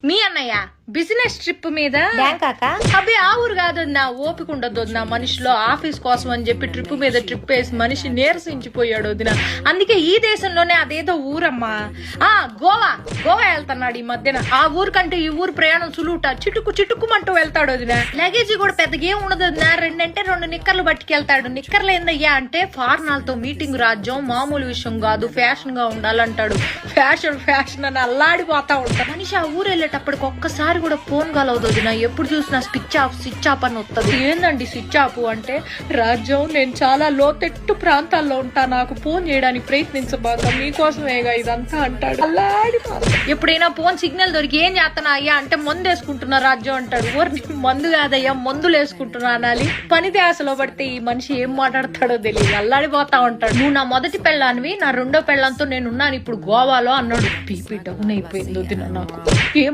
మీ అన్నయ్య business trip మీద బ్యాంకాక అబ్బే ఆ ఊరు కాదు నా ఓపిక ఉండదు వదిన మనిషిలో ఆఫీస్ కోసం అని చెప్పి ట్రిప్ మీద ట్రిప్ వేసి మనిషి నీరసించిపోయాడు వదిన. అందుకే ఈ దేశంలోనే అదేదో ఊరమ్మా గోవా వెళ్తున్నాడు ఈ మధ్యన. ఆ ఊరు కంటే ఈ ఊరు ప్రయాణం సులువుట చిటుక్కుమంటూ వెళ్తాడు వదిన. లగేజీ కూడా పెద్దగా ఏం ఉండదు వదిన. రెండు నిక్కర్లు పట్టుకెళ్తాడు. నిక్కర్లు ఏందయ్యా అంటే ఫారినర్లతో మీటింగ్ రాజ్యం మామూలు విషయం కాదు, ఫ్యాషన్ గా ఉండాలంటాడు. ఫ్యాషన్ అని అల్లాడిపోతా ఉంటాడు మనిషి. ఆ ఊరు వెళ్ళేటప్పటికి ఒక్కసారి కూడా ఫోన్ కలవదు వదిన. ఎప్పుడు చూసినా స్విచ్ ఆఫ్ అని వస్తుంది. ఏందండి స్విచ్ ఆఫ్ అంటే? రాజ్యం నేను చాలా లోతెట్టు ప్రాంతాల్లో ఉంటా, నాకు ఫోన్ చేయడానికి ప్రయత్నించబాక, మీకోసమేగా ఇదంతా అంటాడు. ఎప్పుడైనా ఫోన్ సిగ్నల్ దొరికి ఏం చేస్తున్నా అయ్యా అంటే మందు వేసుకుంటున్నా రాజ్యం అంటాడు. ఊరిని మందు కాదయ్యా మందులు వేసుకుంటున్నా అనాలి. పని ధ్యాసలో పడితే ఈ మనిషి ఏం మాట్లాడతాడో తెలియదు, అల్లాడిపోతా ఉంటాడు. నువ్వు నా మొదటి పెళ్ళానివి, నా రెండో పెళ్ళంతో నేనున్నాను ఇప్పుడు గోవాలో అన్నాడు. బీపీ డౌన్ అయిపోయింది వదిన నాకు. ఏం